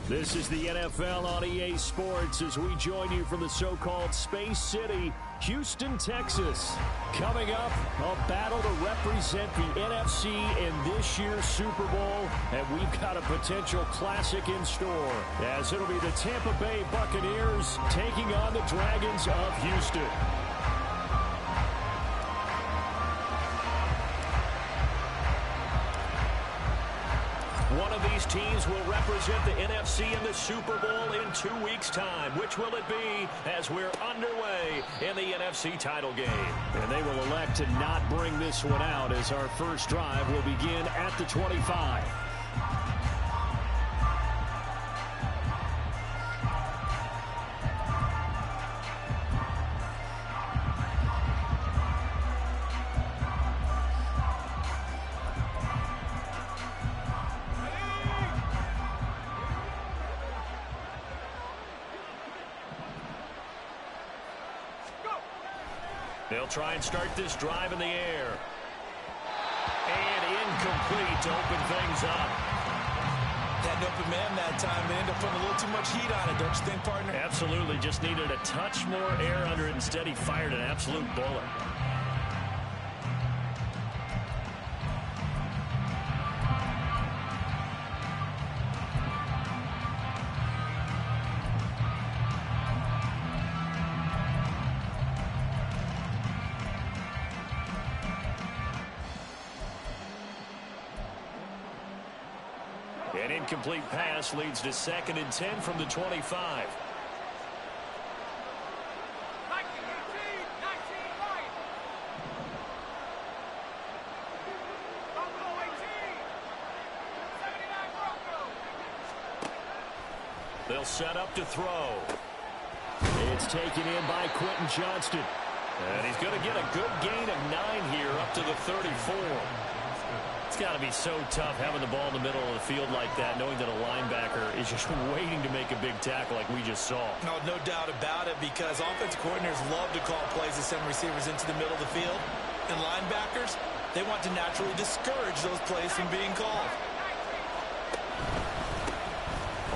This is the NFL on EA Sports as we join you from the so-called Space City, Houston, Texas. Coming up, a battle to represent the NFC in this year's Super Bowl, and we've got a potential classic in store, as it'll be the Tampa Bay Buccaneers taking on the Dragons of Houston. One of these teams will represent the NFC in the Super Bowl in 2 weeks' time. Which will it be as we're underway in the NFC title game? And they will elect to not bring this one out as our first drive will begin at the 25. They'll try and start this drive in the air. And incomplete to open things up. Had an open man that time, but ended up putting a little too much heat on it, don't you think, partner? Absolutely. Just needed a touch more air under it. Instead, he fired an absolute bullet. An incomplete pass leads to 2nd and 10 from the 25. They'll set up to throw. It's taken in by Quentin Johnston. And he's going to get a good gain of 9 here up to the 34. It's got to be so tough having the ball in the middle of the field like that, knowing that a linebacker is just waiting to make a big tackle like we just saw. No doubt about it, because offensive coordinators love to call plays to send receivers into the middle of the field. And linebackers, they want to naturally discourage those plays from being called.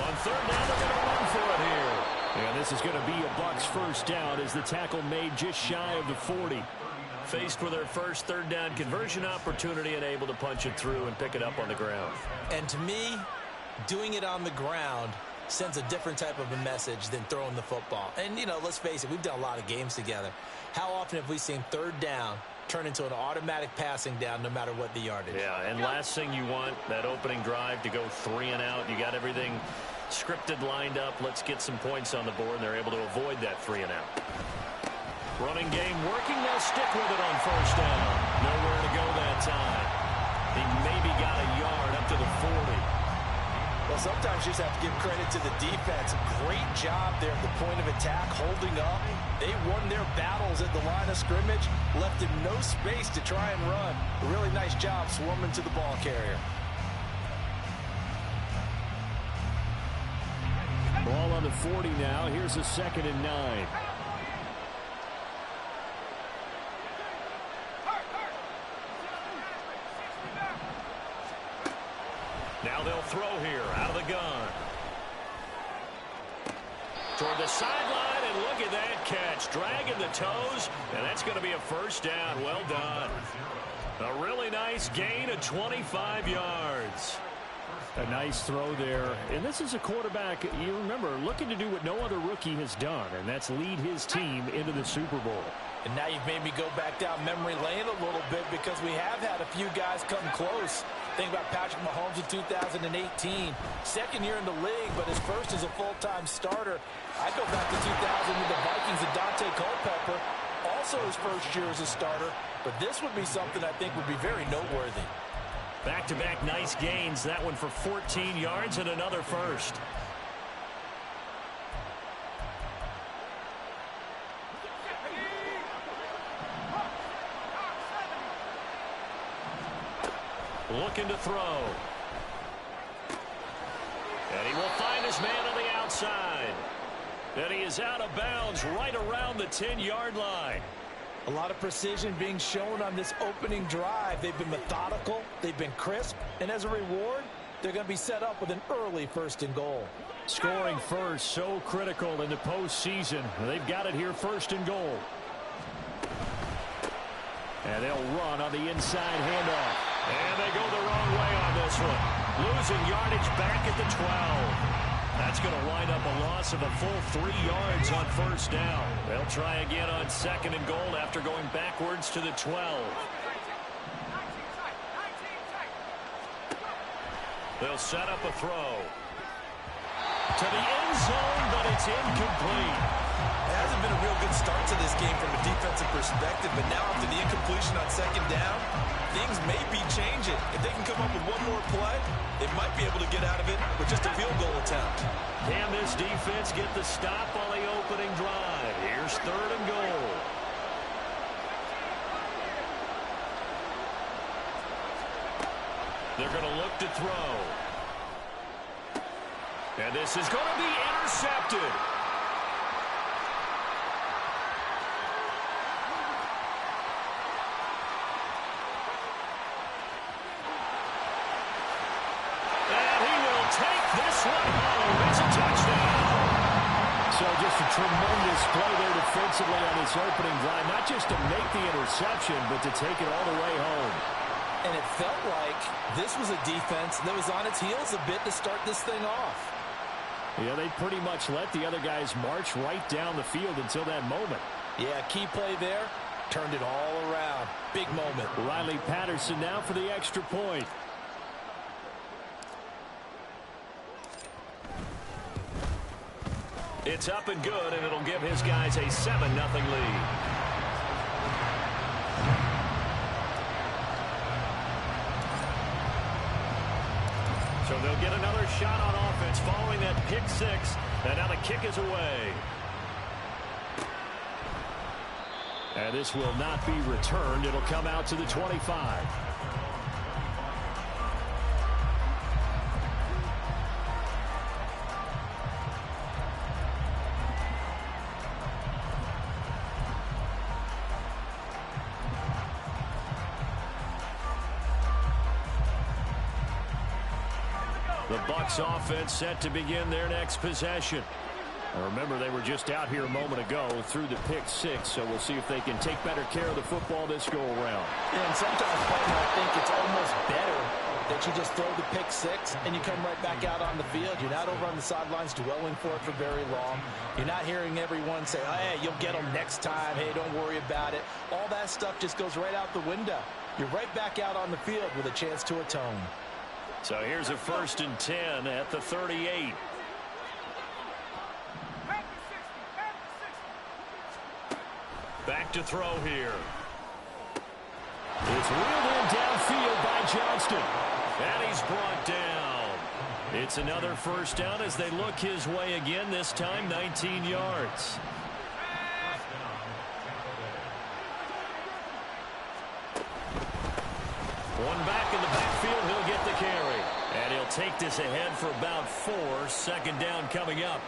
On 3rd down, they're going to run for it here. And this is going to be a Bucs first down as the tackle made just shy of the 40. Faced with their first 3rd down conversion opportunity and able to punch it through and pick it up on the ground. And to me, doing it on the ground sends a different type of a message than throwing the football. And, you know, let's face it, we've done a lot of games together. How often have we seen 3rd down turn into an automatic passing down no matter what the yardage? Yeah, and last thing you want, that opening drive to go 3 and out. You got everything scripted, lined up. Let's get some points on the board, and they're able to avoid that 3 and out. Running game working. They'll stick with it on 1st down. Nowhere to go that time. He maybe got a yard up to the 40. Well, sometimes you just have to give credit to the defense. Great job there at the point of attack, holding up. They won their battles at the line of scrimmage, left him no space to try and run. A really nice job swarming to the ball carrier. Ball on the 40 now. Here's a 2nd and 9. Now they'll throw here out of the gun. Toward the sideline, and look at that catch. Dragging the toes, and that's going to be a 1st down. Well done. A really nice gain of 25 yards. A nice throw there. And this is a quarterback, you remember, looking to do what no other rookie has done, and that's lead his team into the Super Bowl. And now you've made me go back down memory lane a little bit, because we have had a few guys come close. Think about Patrick Mahomes in 2018. 2nd year in the league, but his first as a full-time starter. I go back to 2000 with the Vikings and Dante Culpepper. Also his first year as a starter. But this would be something I think would be very noteworthy. Back-to-back nice gains. That one for 14 yards and another 1st. Looking to throw. And he will find his man on the outside. And he is out of bounds right around the 10-yard line. A lot of precision being shown on this opening drive. They've been methodical. They've been crisp. And as a reward, they're going to be set up with an early 1st and goal. Scoring first, so critical in the postseason. They've got it here, 1st and goal. And they'll run on the inside handoff. And they go the wrong way on this one. Losing yardage back at the 12. That's going to wind up a loss of a full 3 yards on 1st down. They'll try again on 2nd and goal after going backwards to the 12. They'll set up a throw. To the end zone, but it's incomplete. It hasn't been a real good start to this game from a defensive perspective, but now after the incompletion on 2nd down, things may be changing. If they can come up with one more play, they might be able to get out of it with just a field goal attempt. Can this defense get the stop on the opening drive? Here's 3rd and goal. They're going to look to throw. And this is going to be intercepted. This one home. It's a touchdown. So just a tremendous play there defensively on this opening drive. Not just to make the interception, but to take it all the way home. And it felt like this was a defense that was on its heels a bit to start this thing off. Yeah, they pretty much let the other guys march right down the field until that moment. Yeah, key play there. Turned it all around. Big moment. Riley Patterson now for the extra point. It's up and good, and it'll give his guys a 7-0 lead. So they'll get another shot on offense following that pick 6, and now the kick is away. And this will not be returned. It'll come out to the 25. The Bucs offense set to begin their next possession. Now remember, they were just out here a moment ago through the pick 6, so we'll see if they can take better care of the football this go-around. Yeah, and sometimes, partner, I think it's almost better that you just throw the pick 6 and you come right back out on the field. You're not over on the sidelines dwelling for it for very long. You're not hearing everyone say, hey, you'll get them next time. Hey, don't worry about it. All that stuff just goes right out the window. You're right back out on the field with a chance to atone. So here's a 1st and 10 at the 38. Back to throw here. It's reeled in downfield by Johnston. And he's brought down. It's another 1st down as they look his way again, this time 19 yards. One back in the backfield, he'll get the carry. And he'll take this ahead for about 4. 2nd down coming up.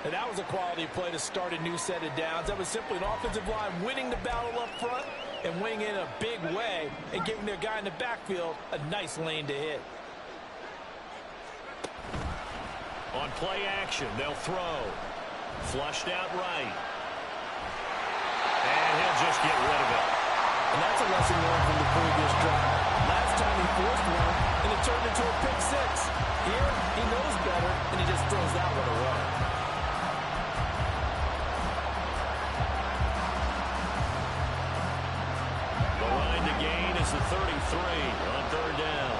And that was a quality play to start a new set of downs. That was simply an offensive line winning the battle up front and winning in a big way and giving their guy in the backfield a nice lane to hit. On play action, they'll throw. Flushed out right. And he'll just get rid of it. And that's a lesson learned from the previous drive. Last time he forced one, and it turned into a pick 6. Here, he knows better, and he just throws that one away. The line to gain is the 33 on 3rd down.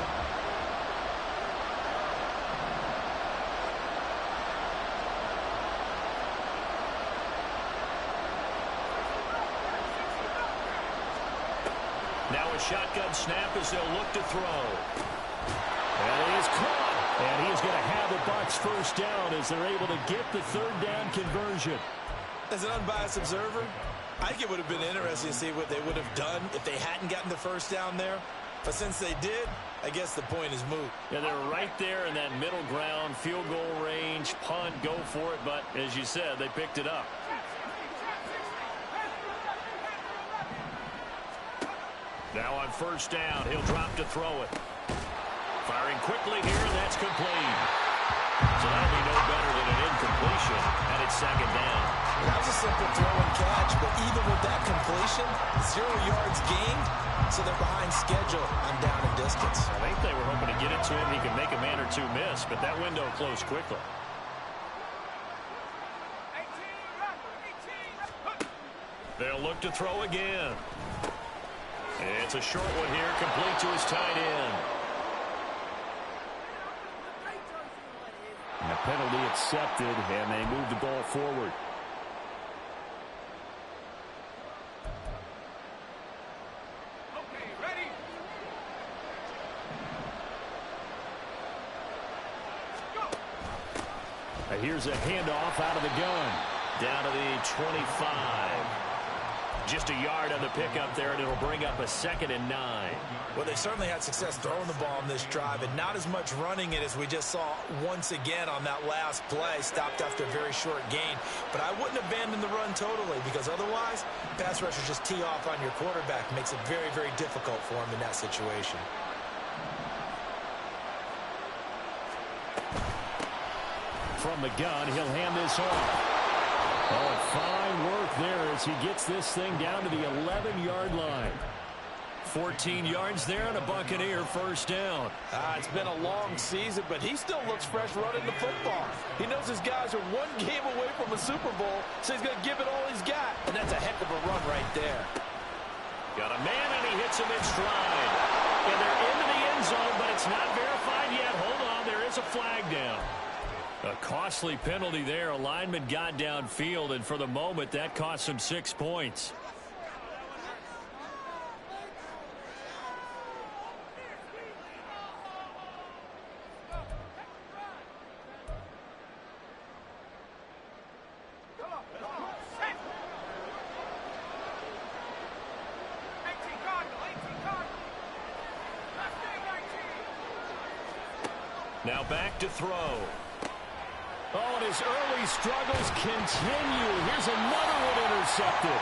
Now a shotgun snap as they'll look to throw. And he is caught. And he is going to have the Bucs 1st down as they're able to get the 3rd down conversion. As an unbiased observer, I think it would have been interesting to see what they would have done if they hadn't gotten the 1st down there. But since they did, I guess the point is moot. Yeah, they're right there in that middle ground, field goal range, punt, go for it. But as you said, they picked it up. Now on 1st down, he'll drop to throw it. Firing quickly here, and that's complete. So that'll be no better than an incompletion, and it's second down. That was a simple throw and catch, but even with that completion, 0 yards gained, so they're behind schedule on down and distance. I think they were hoping to get it to him. He could make a man or two miss, but that window closed quickly. They'll look to throw again. It's a short one here, complete to his tight end. And a penalty accepted, and they move the ball forward. Here's a handoff out of the gun. Down to the 25. Just a yard on the pickup there, and it'll bring up a 2nd and 9. Well, they certainly had success throwing the ball in this drive, and not as much running it as we just saw once again on that last play. Stopped after a very short gain. But I wouldn't abandon the run totally, because otherwise, pass rushers just tee off on your quarterback. Makes it very, very difficult for him in that situation. From the gun, he'll hand this off. Oh, fine work there as he gets this thing down to the 11-yard line. 14 yards there and a Buccaneer first down. It's been a long season, but he still looks fresh running the football. He knows his guys are one game away from a Super Bowl, so he's going to give it all he's got. And that's a heck of a run right there. Got a man, and he hits him in stride. And they're into the end zone, but it's not verified yet. Hold on, there is a flag down. A costly penalty there. A lineman got downfield, and for the moment, that cost him 6 points. Now back to throw. Oh, and his early struggles continue. Here's another one intercepted.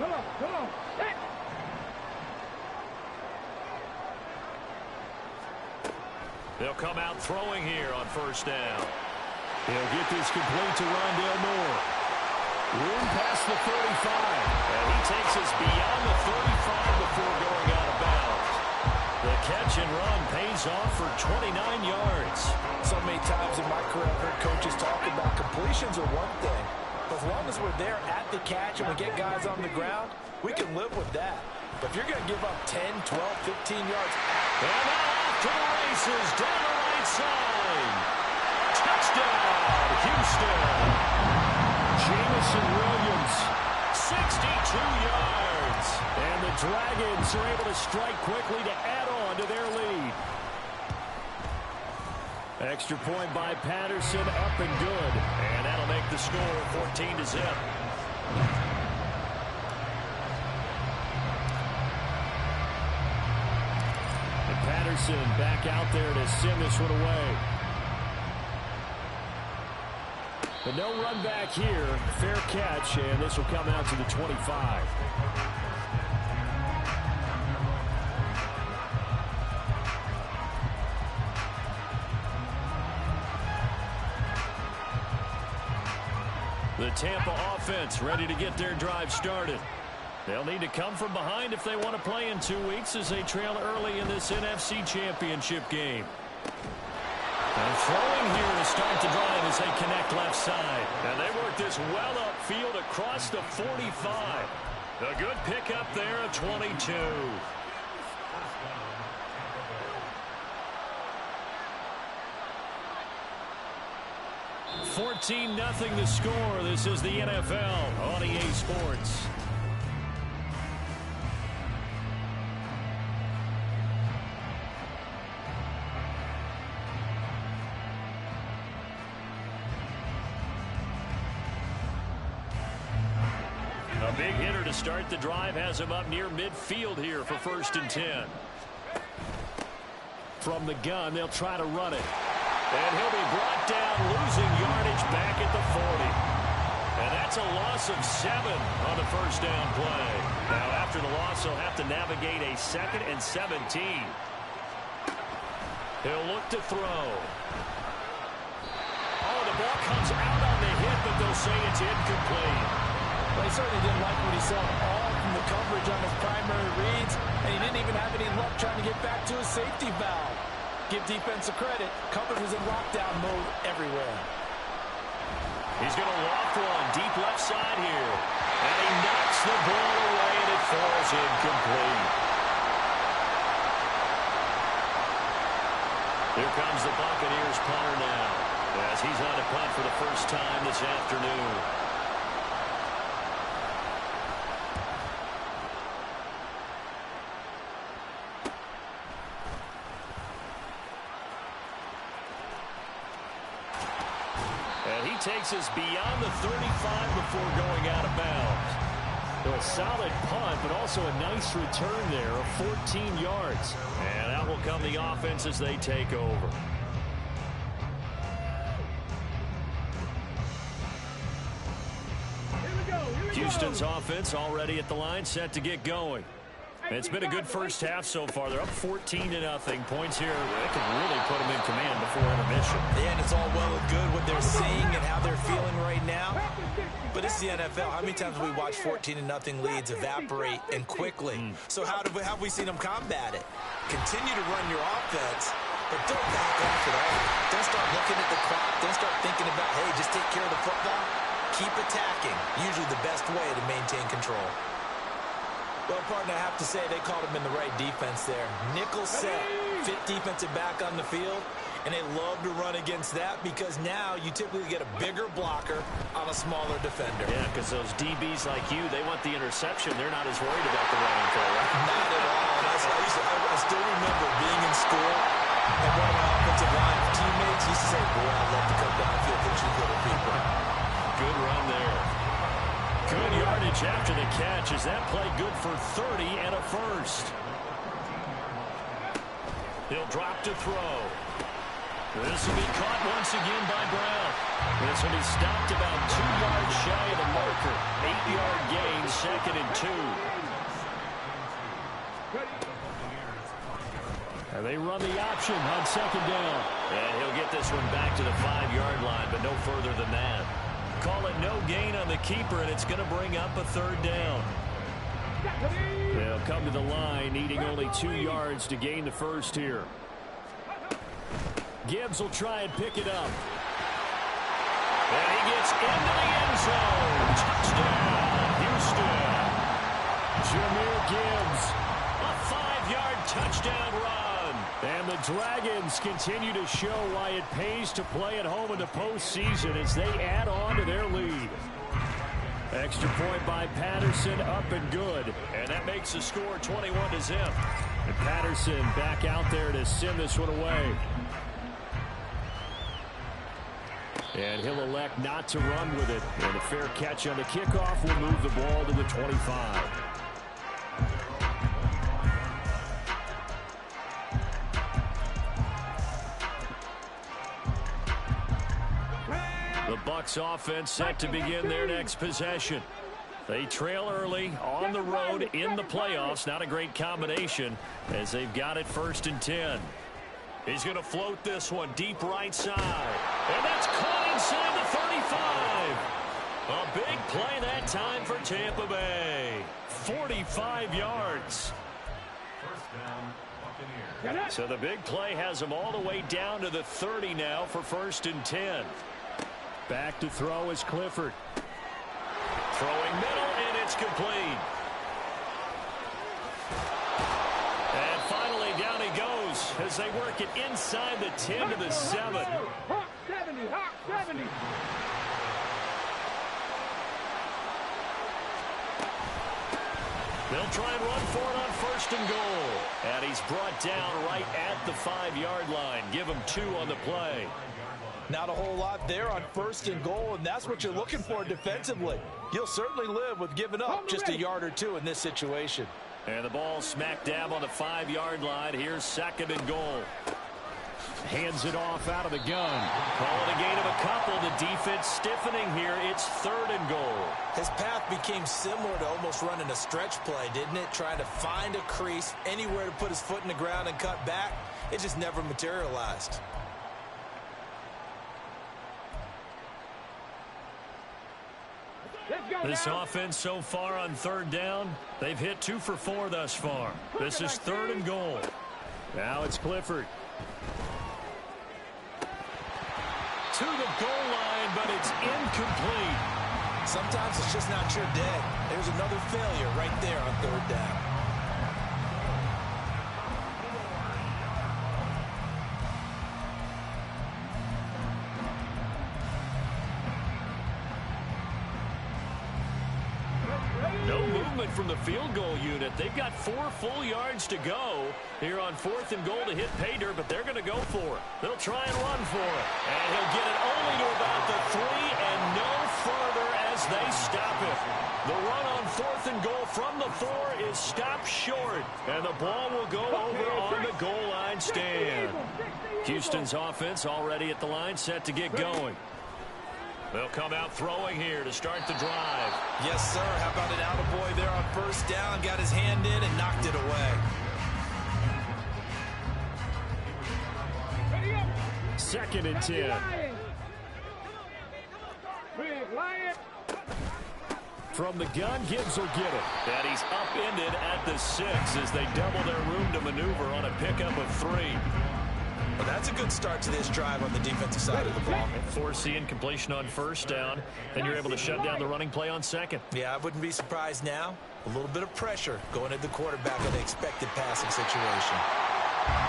Come on. They'll come out throwing here on first down. He'll get this complete to Rondale Moore. Room past the 35, and he takes us beyond the 35 before going out of bounds. The catch and run pays off for 29 yards. So many times in my career I've heard coaches talk about completions are one thing, but as long as we're there at the catch and we get guys on the ground, we can live with that. But if you're going to give up 10, 12, 15 yards, and off to the races down the right side. Touchdown, Houston. Jamison Williams, 62 yards. And the Dragons are able to strike quickly to add on to their lead. Extra point by Patterson, up and good. And that'll make the score 14-0. And Patterson back out there to send this one away. But no run back here. Fair catch, and this will come out to the 25. The Tampa offense ready to get their drive started. They'll need to come from behind if they want to play in 2 weeks as they trail early in this NFC Championship game. And throwing here to start the drive as they connect left side. And they work this well upfield across the 45. A good pickup there of 22. $14-0 the score. This is the NFL on EA Sports. A big hitter to start the drive has him up near midfield here for 1st and 10. From the gun, they'll try to run it. And he'll be brought down, losing yardage back at the 40. And that's That's a loss of 7 on the first down play. Now, after the loss, he'll have to navigate a 2nd and 17. He'll look to throw. Oh, the ball comes out on the hit, but they'll say it's incomplete. Well, he certainly didn't like what he saw all from the coverage on his primary reads, and he didn't even have any luck trying to get back to his safety valve. Give defensive credit. Coverage was in lockdown mode everywhere. He's going to loft one deep left side here. And he knocks the ball away, and it falls incomplete. Here comes the Buccaneers punter now, as he's on a punt for the first time this afternoon. Takes us beyond the 35 before going out of bounds. A solid punt, but also a nice return there of 14 yards. And out will come the offense as they take over. Houston's offense already at the line, set to get going. It's been a good first half so far. They're up 14-0. Points here, they can really put them in command before intermission. Yeah, and it's all well and good what they're seeing and how they're feeling right now. But it's the NFL. How many times have we watched 14-0 leads evaporate and quickly? So how have we seen them combat it? Continue to run your offense, but don't back off at all. Don't start looking at the clock. Don't start thinking about, hey, just take care of the football. Keep attacking. Usually the best way to maintain control. Well, partner, I have to say they called him in the right defense there. Nickel set, fit defensive back on the field, and they love to run against that because now you typically get a bigger blocker on a smaller defender. Yeah, because those DBs like you, they want the interception. They're not as worried about the running play, right? Not at all. I still remember being in school, and one of my offensive line teammates used to say, boy, I'd love to come downfield for you little people. Good run there. Good yardage after the catch. Is that play good for 30 and a first? He'll drop to throw. This will be caught once again by Brown. This will be stopped about 2 yards shy of the marker. 8-yard gain, 2nd and 2. And they run the option on 2nd down. And he'll get this one back to the 5-yard line, but no further than that. Call it no gain on the keeper, and it's going to bring up a 3rd down. They'll come to the line, needing only 2 yards to gain the first here. Gibbs will try and pick it up. And he gets into the end zone. Touchdown, Houston. Jahmyr Gibbs, a 5-yard touchdown run. And the Dragons continue to show why it pays to play at home in the postseason as they add on to their lead. Extra point by Patterson, up and good. And that makes the score 21-0. And Patterson back out there to send this one away. And he'll elect not to run with it. And a fair catch on the kickoff will move the ball to the 25. The Bucs offense set to begin their next possession. They trail early on the road in the playoffs. Not a great combination as they've got it 1st and 10. He's going to float this one deep right side. And that's caught inside the 35. A big play that time for Tampa Bay. 45 yards. So the big play has them all the way down to the 30 now for 1st and 10. Back to throw is Clifford. Throwing middle, and it's complete. And finally, down he goes as they work it inside the 10 to the 7. Hot 70, hot 70. They'll try and run for it on 1st and goal. And he's brought down right at the 5-yard line. Give him 2 on the play. Not a whole lot there on 1st and goal, and that's what you're looking for defensively. You'll certainly live with giving up just a yard or 2 in this situation. And the ball smack dab on the 5-yard line. Here's 2nd and goal. Hands it off out of the gun. Calling a gain of a couple. The defense stiffening here. It's 3rd and goal. His path became similar to almost running a stretch play, didn't it? Trying to find a crease, anywhere to put his foot in the ground and cut back. It just never materialized. This offense so far on 3rd down, they've hit 2 for 4 thus far. This is 3rd and goal. Now it's Clifford. To the goal line, but it's incomplete. Sometimes it's just not your day. There's another failure right there on 3rd down. No movement from the field goal unit. They've got 4 full yards to go here on 4th and goal to hit pay dirt, but they're going to go for it. They'll try and run for it. And he'll get it only to about the 3 and no further as they stop it. The run on 4th and goal from the 4 is stopped short, and the ball will go over on the goal line stand. Houston's offense already at the line, set to get going. They'll come out throwing here to start the drive. Yes, sir. How about an attaboy there on 1st down? Got his hand in and knocked it away. 2nd and 10. From the gun, Gibbs will get it. And he's upended at the 6 as they double their room to maneuver on a pickup of 3. Well, that's a good start to this drive on the defensive side of the ball. Force the incompletion on 1st down. Then you're able to shut down the running play on 2nd. Yeah, I wouldn't be surprised now. A little bit of pressure going at the quarterback on the expected passing situation.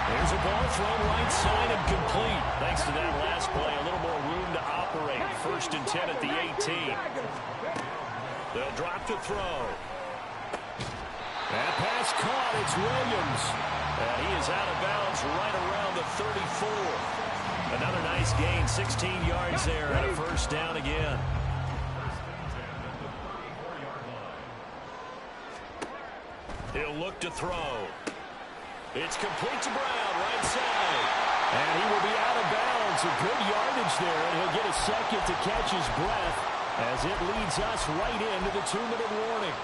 There's a ball thrown right side and complete. Thanks to that last play, a little more room to operate. 1st and 10 at the 18. They'll drop to throw. That pass caught. It's Williams. And he is out of bounds right around the 34. Another nice gain, 16 yards there, and a 1st down again. He'll look to throw. It's complete to Brown, right side. And he will be out of bounds. A good yardage there, and he'll get a second to catch his breath as it leads us right into the 2-minute warning.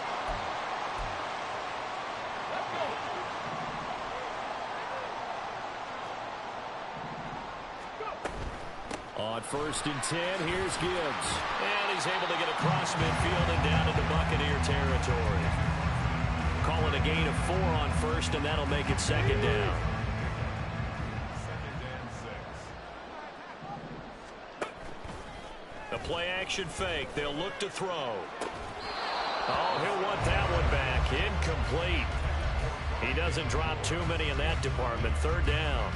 On 1st and 10, here's Gibbs. And he's able to get across midfield and down into Buccaneer territory. Call it a gain of 4 on 1st, and that'll make it 2nd down. The play-action fake. They'll look to throw. Oh, he'll want that one back. Incomplete. He doesn't drop too many in that department. 3rd down.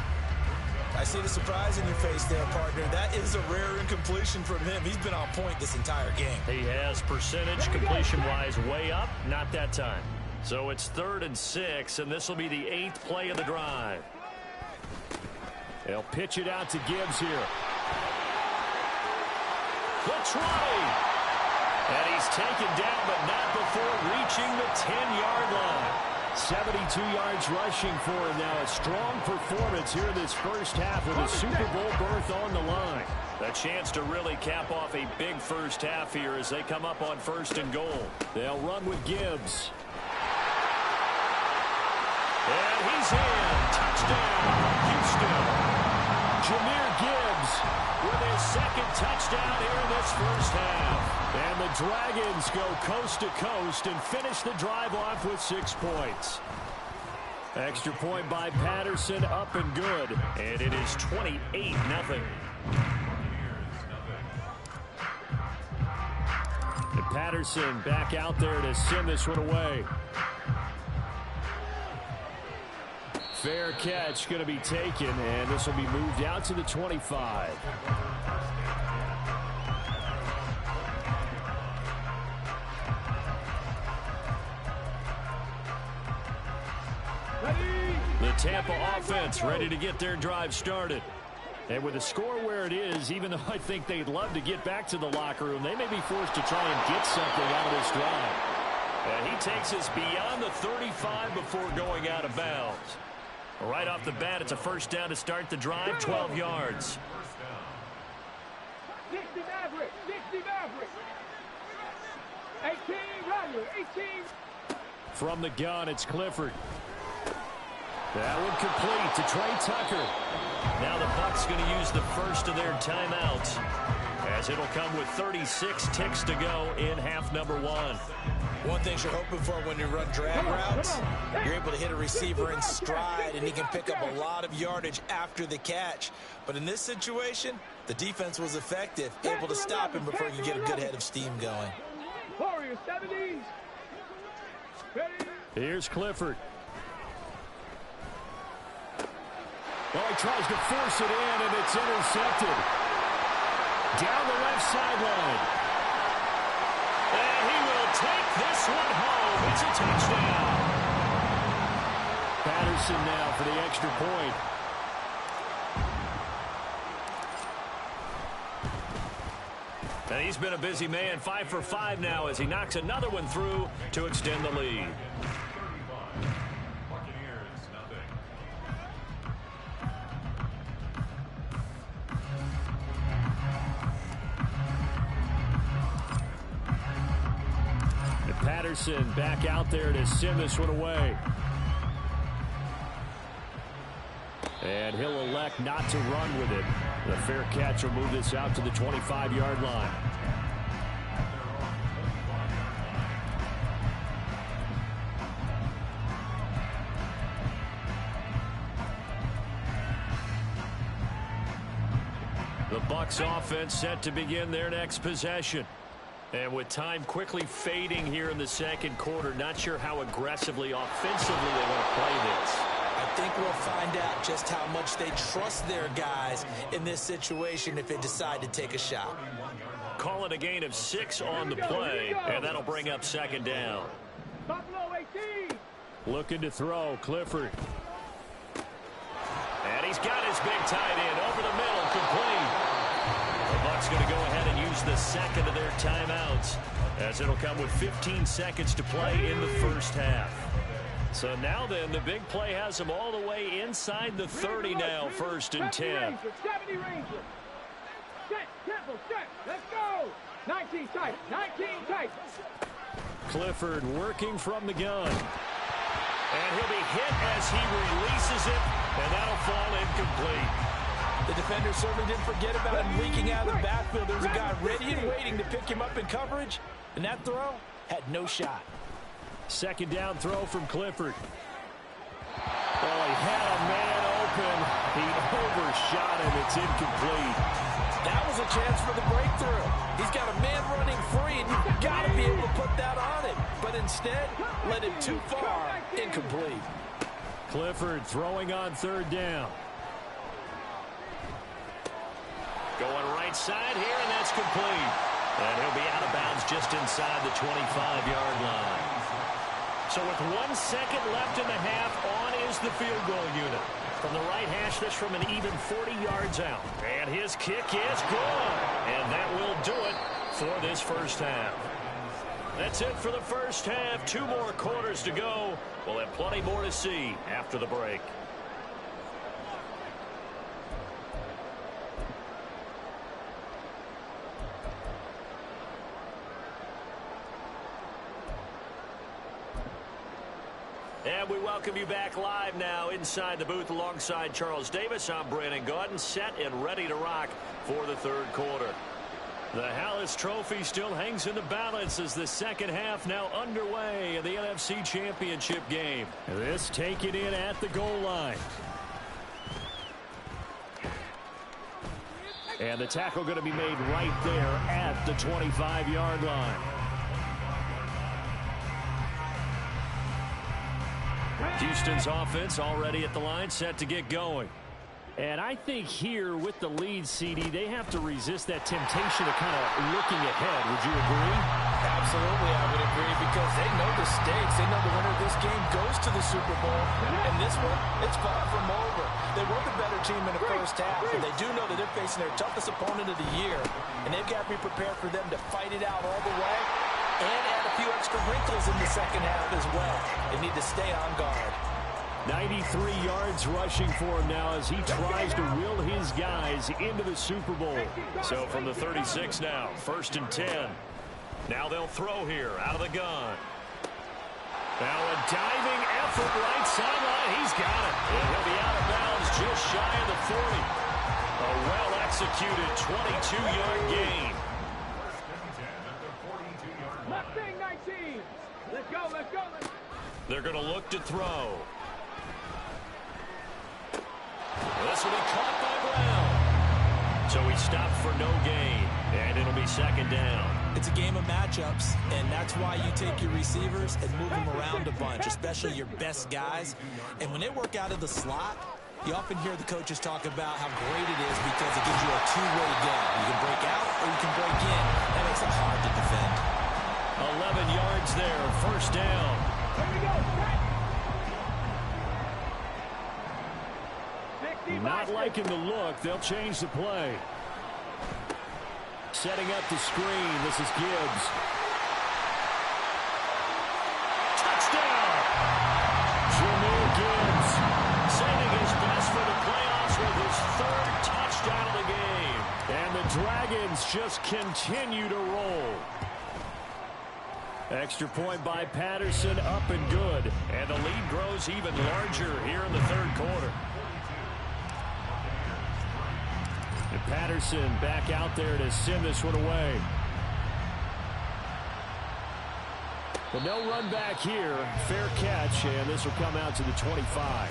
I see the surprise in your face there, partner. That is a rare incompletion from him. He's been on point this entire game. He has percentage completion-wise way up. Not that time. So it's 3rd and 6, and this will be the 8th play of the drive. They'll pitch it out to Gibbs here. The try. And he's taken down, but not before reaching the 10-yard line. 72 yards rushing for him now. A strong performance here in this 1st half with a Super Bowl berth on the line. A chance to really cap off a big 1st half here as they come up on 1st and goal. They'll run with Gibbs. And he's in. Touchdown, Houston. Jahmyr Gibbs with his 2nd touchdown here in this 1st half. And the Dragons go coast to coast and finish the drive off with 6 points. Extra point by Patterson, up and good. And it is 28-0. And Patterson back out there to send this one away. Fair catch going to be taken, and this will be moved out to the 25. The Tampa offense ready to get their drive started. And with the score where it is, even though I think they'd love to get back to the locker room, they may be forced to try and get something out of this drive. And he takes us beyond the 35 before going out of bounds. Right off the bat, it's a first down to start the drive, 12 yards. 60 Maverick, 60 Maverick. 18 Ryder, 18. From the gun, it's Clifford. That one complete to Trey Tucker. Now the Bucs going to use the first of their timeouts, as it'll come with 36 ticks to go in half number 1. One thing you're hoping for when you run drag routes, you're able to hit a receiver in stride, and he can pick up a lot of yardage after the catch. But in this situation, the defense was effective, able to stop him before you get a good head of steam going. Warriors 70s. Here's Clifford. Well, he tries to force it in, and it's intercepted. Down the left sideline. And he will take this one home. It's a touchdown. Patterson now for the extra point. And he's been a busy man, 5 for 5 now as he knocks another one through to extend the lead. Patterson back out there to send this one away. And he'll elect not to run with it. The fair catch will move this out to the 25-yard line. The Bucs offense set to begin their next possession. And with time quickly fading here in the second quarter, not sure how aggressively, offensively they want to play this. I think we'll find out just how much they trust their guys in this situation if they decide to take a shot. Call it a gain of 6 on the play, and that'll bring up second down. Buffalo 18. Looking to throw, Clifford. And he's got his big tight end over the middle, complete. The Bucs going to go ahead and use the second of their timeouts, as it'll come with 15 seconds to play in the first half. So now then, the big play has them all the way inside the 30 now, 1st and 10. 70 Ranger. Set, tempo, set. Let's go. 19 tight, 19 tight. Clifford working from the gun. And he'll be hit as he releases it, and that'll fall incomplete. The defender certainly didn't forget about him leaking out of the backfield. There was a guy ready and waiting to pick him up in coverage, and that throw had no shot. Second down throw from Clifford. Oh, he had a man open. He overshot him. It's incomplete. That was a chance for the breakthrough. He's got a man running free, and you've got to be able to put that on him. But instead, led him too far. Incomplete. Clifford throwing on 3rd down. Going right side here, and that's complete. And he'll be out of bounds just inside the 25-yard line. So with 1 second left in the half, on is the field goal unit. From the right hash, this from an even 40 yards out. And his kick is good. And that will do it for this first half. That's it for the first half. 2 more quarters to go. We'll have plenty more to see after the break. And we welcome you back live now inside the booth alongside Charles Davis. I'm Brandon Gaudin, set and ready to rock for the 3rd quarter. The Hallis Trophy still hangs in the balance as the second half now underway in the NFC Championship game. This taken in at the goal line. And the tackle going to be made right there at the 25-yard line. Houston's offense already at the line, set to get going. And I think here with the lead, CD, they have to resist that temptation of kind of looking ahead. Would you agree? Absolutely, I would agree, because they know the stakes. They know the winner of this game goes to the Super Bowl. And this one, it's far from over. They were the better team in the first half, and they do know that they're facing their toughest opponent of the year. And they've got to be prepared for them to fight it out all the way and add a few extra wrinkles in the second half as well. They need to stay on guard. 93 yards rushing for him now as he tries to will his guys into the Super Bowl. So from the 36 now, 1st and 10. Now they'll throw here out of the gun. Now a diving effort right sideline. He's got it. And he'll be out of bounds just shy of the 40. A well-executed 22-yard gain. Left wing 19. Let's go, let's go. They're going to look to throw. This will be caught by Brown. So he stopped for no gain, and it'll be 2nd down. It's a game of matchups, and that's why you take your receivers and move them around a bunch, especially your best guys. And when they work out of the slot, you often hear the coaches talk about how great it is because it gives you a two-way go. You can break out or you can break in. That makes it hard to defend. 11 yards there, 1st down. Here we go. Not liking the look. They'll change the play. Setting up the screen. This is Gibbs. Touchdown! Jameer Gibbs. Saving his best for the playoffs with his 3rd touchdown of the game. And the Dragons just continue to roll. Extra point by Patterson, up and good. And the lead grows even larger here in the 3rd quarter. And Patterson back out there to send this one away. But no run back here. Fair catch, and this will come out to the 25.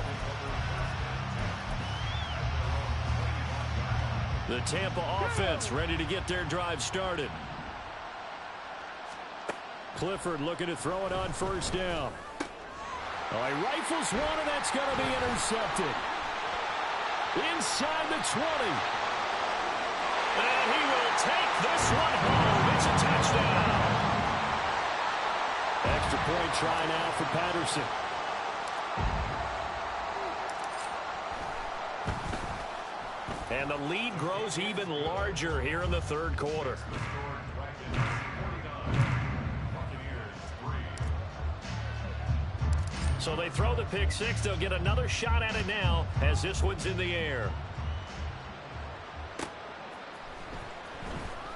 The Tampa offense ready to get their drive started. Clifford looking to throw it on 1st down. Oh, he rifles one, and that's going to be intercepted. Inside the 20. And he will take this one home. It's a touchdown. Extra point try now for Patterson. And the lead grows even larger here in the 3rd quarter. So they throw the pick 6. They'll get another shot at it now as this one's in the air.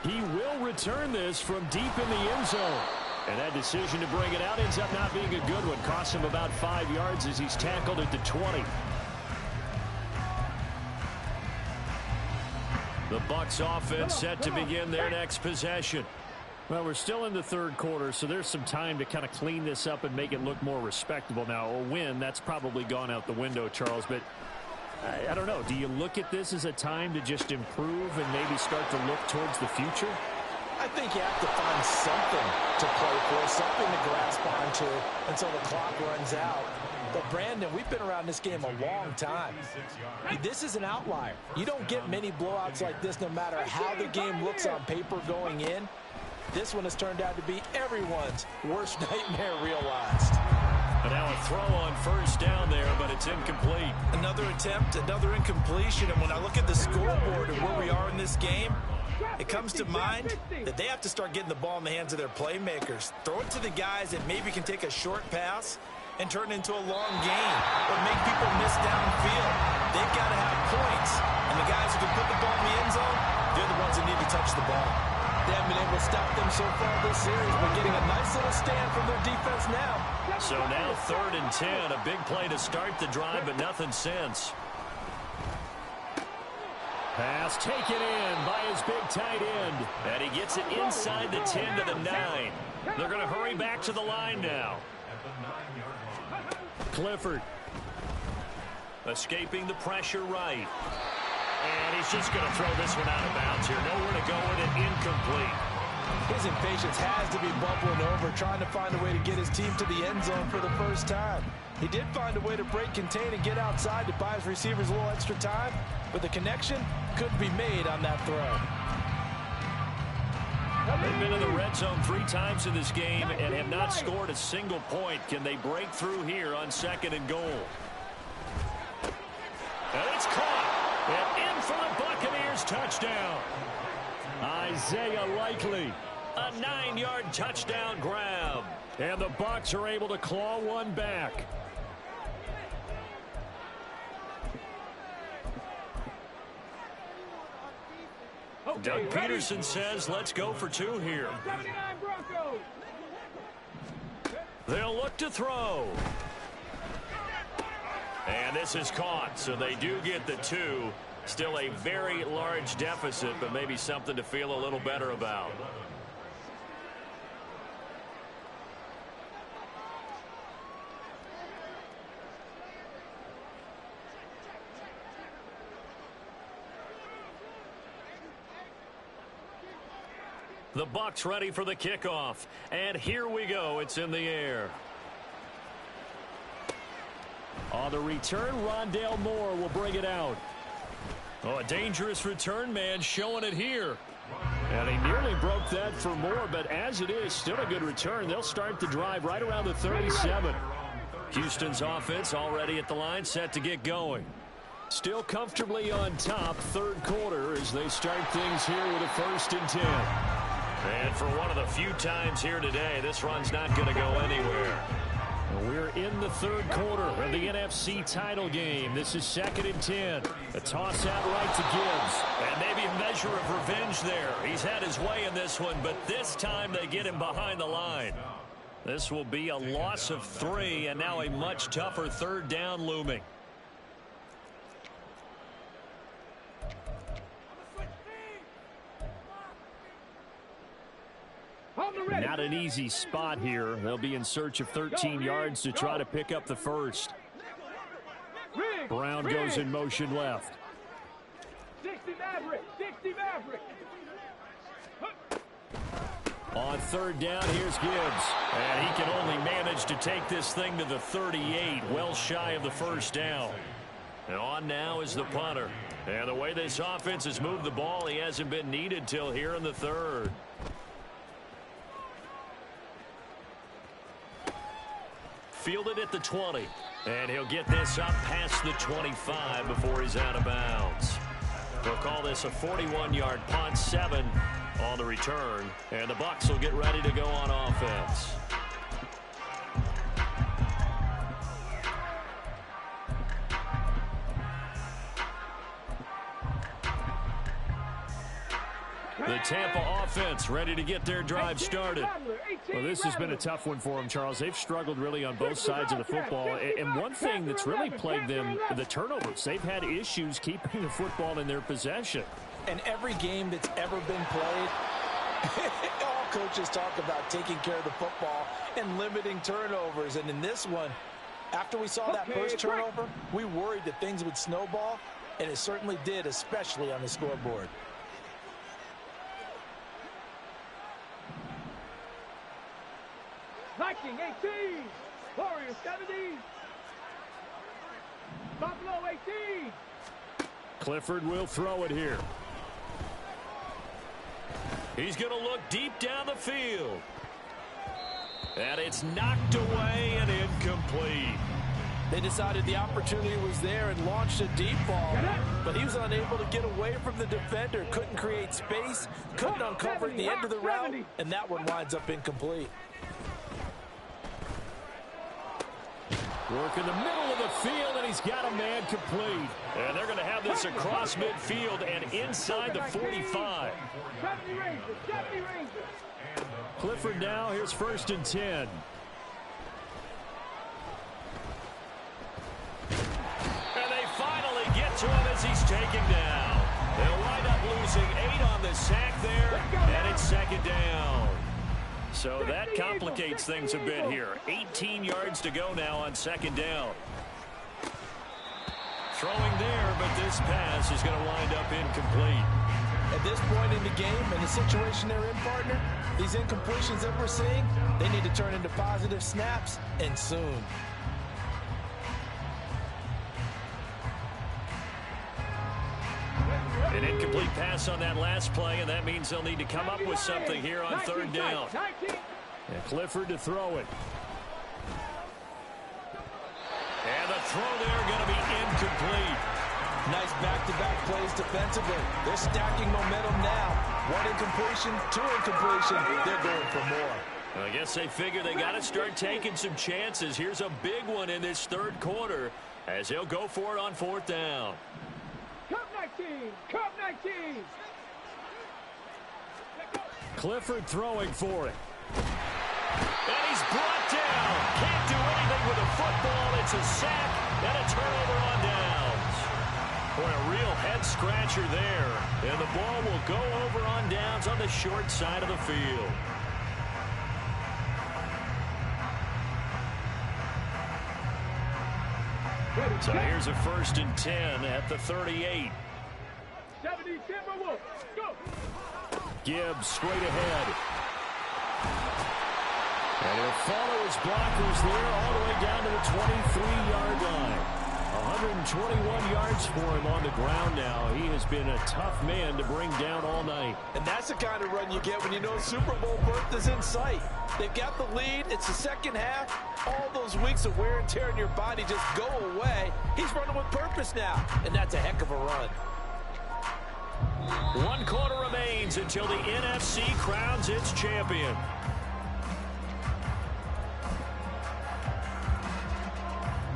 He will return this from deep in the end zone. And that decision to bring it out ends up not being a good one. Costs him about 5 yards as he's tackled at the 20. The Bucs offense set to begin their next possession. Well, we're still in the 3rd quarter, so there's some time to kind of clean this up and make it look more respectable. Now, a win, that's probably gone out the window, Charles, but I don't know. Do you look at this as a time to just improve and maybe start to look towards the future? I think you have to find something to play for, something to grasp onto until the clock runs out. But, Brandon, we've been around this game a long time. This is an outlier. You don't get many blowouts like this no matter how the game looks on paper going in. This one has turned out to be everyone's worst nightmare realized. And now a throw on 1st down there, but it's incomplete. Another attempt, another incompletion. And when I look at the scoreboard and where we are in this game, it comes to mind that they have to start getting the ball in the hands of their playmakers. Throw it to the guys that maybe can take a short pass and turn it into a long gain or make people miss downfield. They've got to have points. And the guys who can put the ball in the end zone, they're the ones that need to touch the ball. They haven't been able to stop them so far this series, but getting a nice little stand from their defense now. So now 3rd and 10, a big play to start the drive, but nothing since. Pass taken in by his big tight end. And he gets it inside the 10 to the 9. They're going to hurry back to the line now. Clifford. Escaping the pressure right. And he's just going to throw this one out of bounds here. Nowhere to go with it, incomplete. His impatience has to be bubbling over, trying to find a way to get his team to the end zone for the first time. He did find a way to break, contain, and get outside to buy his receivers a little extra time, but the connection couldn't be made on that throw. They've been in the red zone 3 times in this game and have not scored a single point. Can they break through here on 2nd and goal? And it's caught. And in for the Buccaneers touchdown. Isaiah Likely. A 9-yard touchdown grab. And the Bucs are able to claw one back. Doug Peterson says let's go for 2 here. 79 Broncos. They'll look to throw. And this is caught, so they do get the 2. Still a very large deficit, but maybe something to feel a little better about. The Bucs ready for the kickoff. And here we go. It's in the air. On the return, Rondale Moore will bring it out. Oh, a dangerous return man showing it here. And he nearly broke that for Moore, but as it is, still a good return. They'll start the drive right around the 37. Houston's offense already at the line, set to get going. Still comfortably on top, third quarter, as they start things here with a 1st and 10. And for one of the few times here today, this run's not going to go anywhere. We're in the third quarter of the NFC title game. This is 2nd and 10. A toss out right to Gibbs. And maybe a measure of revenge there. He's had his way in this one, but this time they get him behind the line. This will be a loss of 3, and now a much tougher 3rd down looming. Not an easy spot here. They'll be in search of 13 yards to try to pick up the 1st. Brown goes in motion left. 60 Maverick, 60 Maverick. On 3rd down, here's Gibbs. And he can only manage to take this thing to the 38, well shy of the 1st down. And on now is the punter. And the way this offense has moved the ball, he hasn't been needed till here in the 3rd. Fielded at the 20. And he'll get this up past the 25 before he's out of bounds. They'll call this a 41-yard punt, 7 on the return. And the Bucs will get ready to go on offense. The Tampa offense ready to get their drive started. Well, this has been a tough one for them, Charles. They've struggled really on both sides of the football. And one thing that's really plagued them, the turnovers. They've had issues keeping the football in their possession. And every game that's ever been played, all coaches talk about taking care of the football and limiting turnovers. And in this one, after we saw that first turnover, we worried that things would snowball, and it certainly did, especially on the scoreboard. Viking 18, Warriors 70, Buffalo 18. Clifford will throw it here. He's going to look deep down the field. And it's knocked away and incomplete. They decided the opportunity was there and launched a deep ball, but he was unable to get away from the defender, couldn't create space, couldn't uncover the end of the route, and that one winds up incomplete. Work in the middle of the field, and he's got a man complete. And they're going to have this across midfield and inside the 45. 70 Rangers, 70 Rangers. Clifford now, here's 1st and 10. And they finally get to him as he's taken down. They'll wind up losing 8 on the sack there, and it's 2nd down. So that complicates things a bit here. 18 yards to go now on 2nd down. Throwing there, but this pass is going to wind up incomplete. At this point in the game and the situation they're in, partner, these incompletions that we're seeing, they need to turn into positive snaps, and soon. An incomplete pass on that last play, and that means they'll need to come up with something here on 3rd down. And Clifford to throw it. And the throw there going to be incomplete. Nice back-to-back plays defensively. They're stacking momentum now. 1 incompletion, 2 incompletion. They're going for more. I guess they figure they got to start taking some chances. Here's a big one in this 3rd quarter as they'll go for it on 4th down. Cup 19, Cup 19. Clifford throwing for it. And he's brought down. Can't do anything with a football. It's a sack and a turnover on downs. Boy, a real head-scratcher there. And the ball will go over on downs on the short side of the field. So here's a 1st and 10 at the 38. 70 Timberwolves, go! Gibbs straight ahead. And he'll follow his blockers there all the way down to the 23-yard line. 121 yards for him on the ground now. He has been a tough man to bring down all night. And that's the kind of run you get when you know Super Bowl berth is in sight. They've got the lead. It's the second half. All those weeks of wear and tear in your body just go away. He's running with purpose now, and that's a heck of a run. 1 quarter remains until the NFC crowns its champion.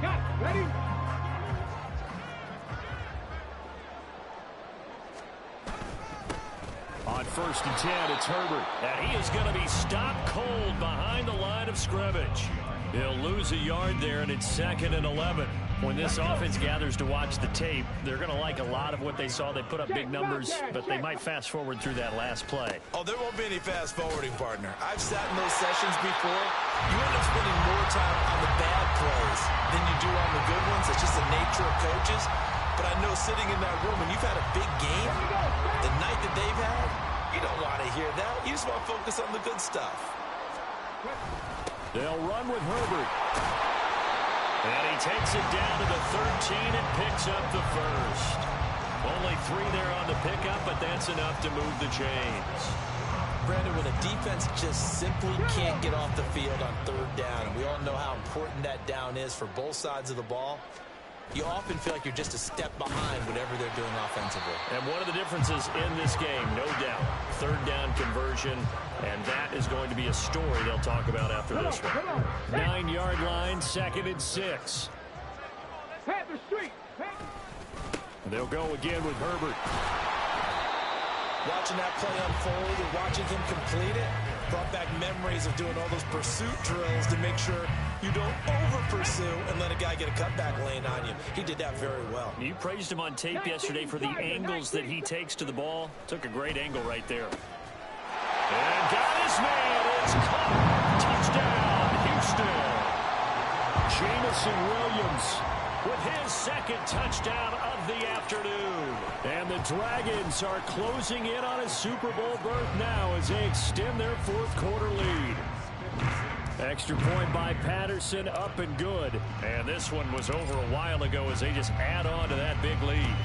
Got it. Ready? On 1st and 10, it's Herbert. And he is going to be stopped cold behind the line of scrimmage. He'll lose a yard there, and it's 2nd and 11. When this offense gathers to watch the tape, they're going to like a lot of what they saw. They put up big numbers, but they might fast forward through that last play. Oh, there won't be any fast forwarding, partner. I've sat in those sessions before. You end up spending more time on the bad plays than you do on the good ones. It's just the nature of coaches. But I know sitting in that room, when you've had a big game, the night that they've had, you don't want to hear that. You just want to focus on the good stuff. They'll run with Herbert. And he takes it down to the 13 and picks up the first. Only 3 there on the pickup, but that's enough to move the chains. Brandon, when a defense just simply can't get off the field on 3rd down, and we all know how important that down is for both sides of the ball, you often feel like you're just a step behind whatever they're doing offensively. And one of the differences in this game, no doubt, 3rd down conversion, and that is going to be a story they'll talk about after this one. 9-yard line, 2nd and 6. Panther Street. They'll go again with Herbert. Watching that play unfold and watching him complete it brought back memories of doing all those pursuit drills to make sure you don't over-pursue and let a guy get a cutback lane on you. He did that very well. You praised him on tape yesterday for the angles that he takes to the ball. Took a great angle right there. And got his man. It's caught. Touchdown, Houston. Jamison Williams with his 2nd touchdown of the afternoon. And the Dragons are closing in on a Super Bowl berth now as they extend their 4th quarter lead. Extra point by Patterson, up and good. And this one was over a while ago as they just add on to that big lead.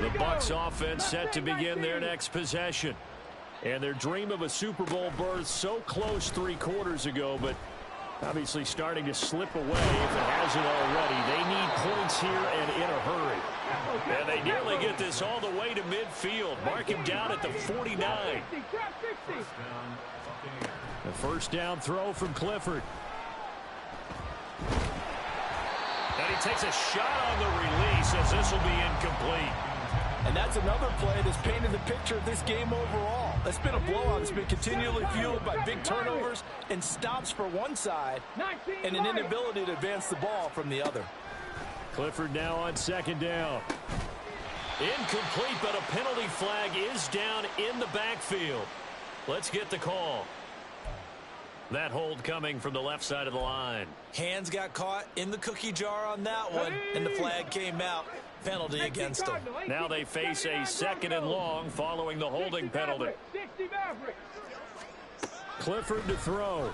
The Bucs offense set to begin their next possession. And their dream of a Super Bowl berth so close 3 quarters ago, but obviously starting to slip away if it hasn't already. They need points here and in a hurry. And they nearly get this all the way to midfield. Mark him down at the 49. The 1st down throw from Clifford. And he takes a shot on the release as this will be incomplete. And that's another play that's painted the picture of this game overall. It's been a blowout. It's been continually fueled by big turnovers and stops for one side and an inability to advance the ball from the other. Clifford now on 2nd down. Incomplete, but a penalty flag is down in the backfield. Let's get the call. That hold coming from the left side of the line. Hands got caught in the cookie jar on that one, and the flag came out. Penalty against them. Now they face a 2nd and long following the holding penalty. Clifford to throw.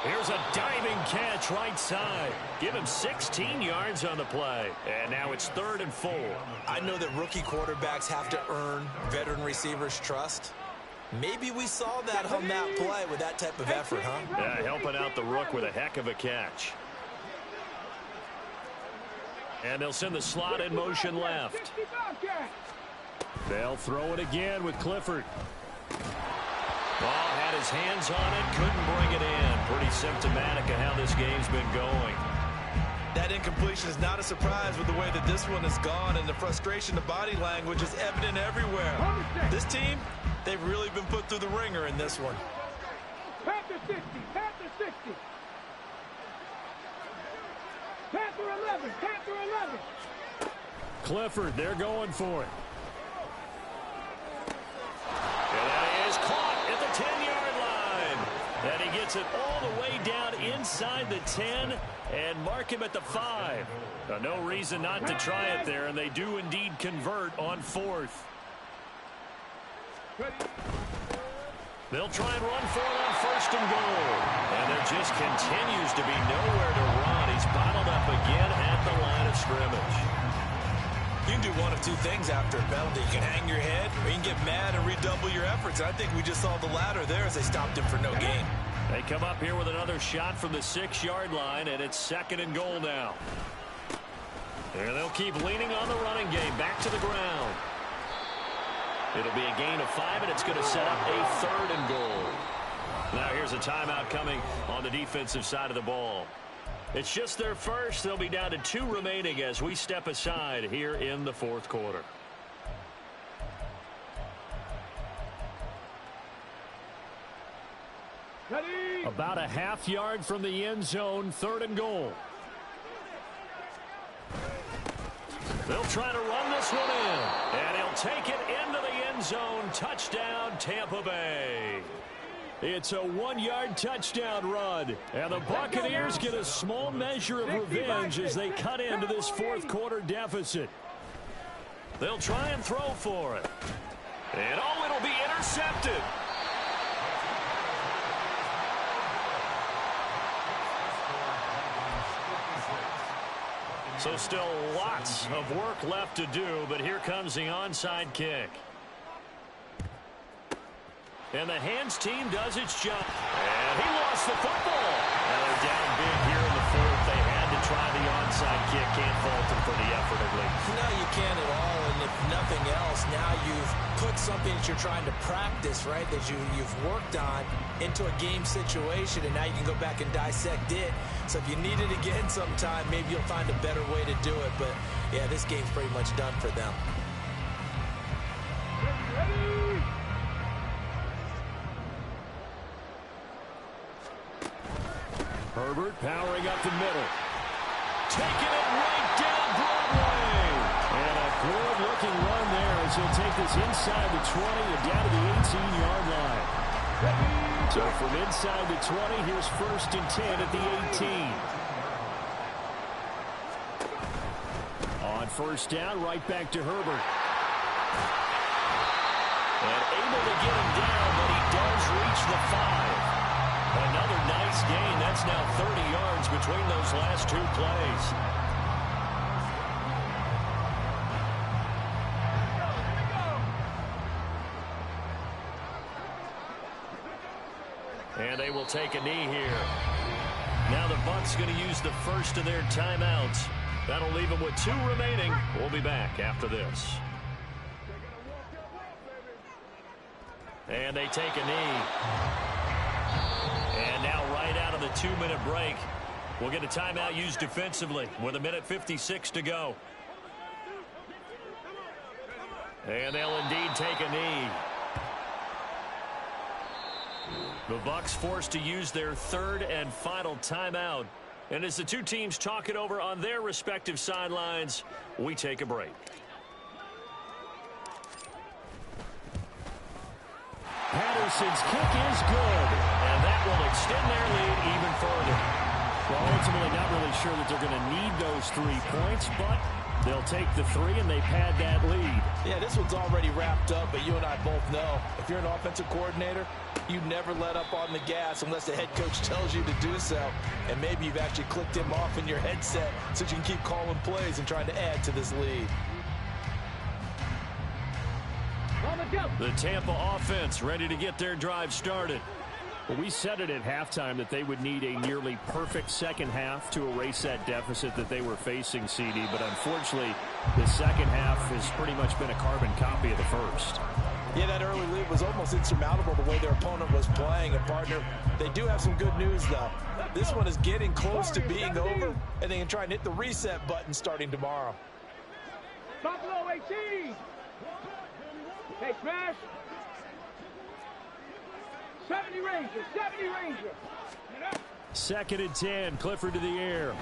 Here's a diving catch right side. Give him 16 yards on the play. And now it's 3rd and 4. I know that rookie quarterbacks have to earn veteran receivers' trust. Maybe we saw that on that play with that type of effort, huh? Yeah, helping out the rook with a heck of a catch. And they'll send the slot in motion left. They'll throw it again with Clifford. Ball had his hands on it, couldn't bring it in. Pretty symptomatic of how this game's been going. That incompletion is not a surprise with the way that this one has gone, and the frustration, the body language is evident everywhere. This team, they've really been put through the ringer in this one. Panther 60, Panther 60. Panther 11, Panther 11. Clifford, they're going for it. And that is caught at the 10-yard line. And he gets it all the way down inside the 10 and mark him at the 5. No reason not to try it there, and they do indeed convert on 4th. They'll try and run for it on 1st and goal. And there just continues to be nowhere to run. He's bottled up again at the line of scrimmage. You can do one of two things after a penalty. You can hang your head, or you can get mad and redouble your efforts. And I think we just saw the latter there as they stopped him for no gain. They come up here with another shot from the 6-yard line, and it's 2nd and goal now. And they'll keep leaning on the running game. Back to the ground. It'll be a gain of 5, and it's going to set up a 3rd and goal. Now here's a timeout coming on the defensive side of the ball. It's just their first. They'll be down to 2 remaining as we step aside here in the 4th quarter. Ready? About a half yard from the end zone, 3rd and goal. They'll try to run this one in, and he'll take it into the end zone. Touchdown, Tampa Bay. It's a 1-yard touchdown run, and the Buccaneers get a small measure of revenge as they cut into this 4th quarter deficit. They'll try and throw for it. And oh, it'll be intercepted. So still lots of work left to do, but here comes the onside kick. And the hands team does its job. And he lost the football. And they're down big here in the 4th. They had to try the onside kick. Can't fault them for the effort, at least. No, you can't at all. And if nothing else, now you've put something that you're trying to practice, right, that you've worked on into a game situation, and now you can go back and dissect it. So if you need it again sometime, maybe you'll find a better way to do it. But, yeah, this game's pretty much done for them. Herbert powering up the middle. Taking it right down Broadway. And a good-looking run there as he'll take this inside the 20 and down to the 18-yard line. So from inside the 20, here's 1st and 10 at the 18. On 1st down, right back to Herbert. And able to get him down, but he does reach the 5. Another nice gain. That's now 30 yards between those last 2 plays. And they will take a knee here. Now the Bucs going to use the first of their timeouts. That'll leave them with 2 remaining. We'll be back after this. And they take a knee. And now right out of the 2-minute break, we'll get a timeout used defensively with 1:56 to go. And they'll indeed take a knee. The Bucs forced to use their 3rd and final timeout. And as the 2 teams talk it over on their respective sidelines, we take a break. Patterson's kick is good. And that will extend their lead even further. Well, ultimately not really sure that they're going to need those 3 points, but they'll take the 3 and they've had that lead. Yeah, this one's already wrapped up, but you and I both know if you're an offensive coordinator, you never let up on the gas unless the head coach tells you to do so. And maybe you've actually clicked him off in your headset so you can keep calling plays and trying to add to this lead. On the The Tampa offense ready to get their drive started. Well, we said it at halftime that they would need a nearly perfect second half to erase that deficit that they were facing, CD. But unfortunately, the second half has pretty much been a carbon copy of the first. Yeah, that early lead was almost insurmountable the way their opponent was playing. And, partner, they do have some good news, though. This one is getting close to being over, and they can try and hit the reset button starting tomorrow. Buffalo 18. Hey, smash. 70 Rangers, 70 Rangers. 2nd and 10, Clifford to the air.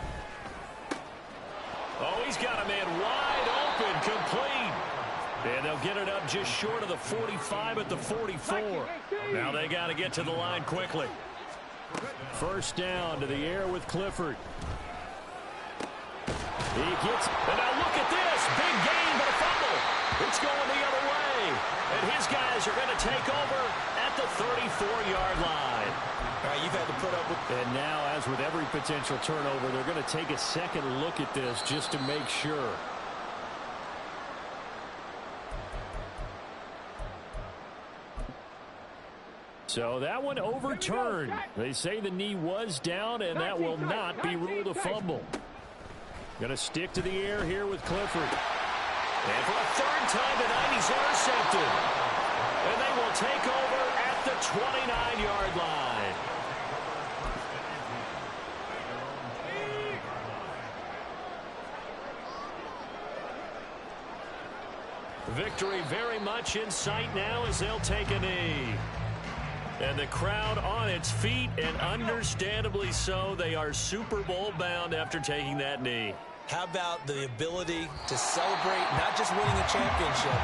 Oh, he's got a man wide open, complete. And they'll get it up just short of the 45 at the 44. Now they got to get to the line quickly. 1st down to the air with Clifford. He gets, and now look at this. Big gain, but a fumble. It's going the other way. And his guys are going to take over at the 34-yard line. All right, you've had to put up with. And now, as with every potential turnover, they're going to take a second look at this just to make sure. So that one overturned. They say the knee was down, and that will not be ruled a fumble. Going to stick to the air here with Clifford. And for a 3rd time tonight, he's intercepted. And they will take over at the 29-yard line. Victory very much in sight now as they'll take a knee. And the crowd on its feet, and understandably so. They are Super Bowl bound after taking that knee. How about the ability to celebrate not just winning a championship,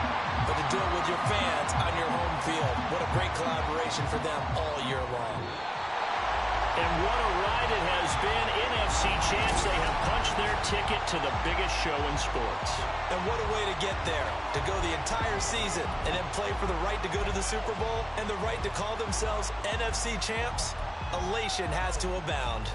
but to do it with your fans on your home field? What a great collaboration for them all year long. And what a ride it has been. NFC champs, they have punched their ticket to the biggest show in sports. And what a way to get there, to go the entire season and then play for the right to go to the Super Bowl and the right to call themselves NFC champs. Elation has to abound.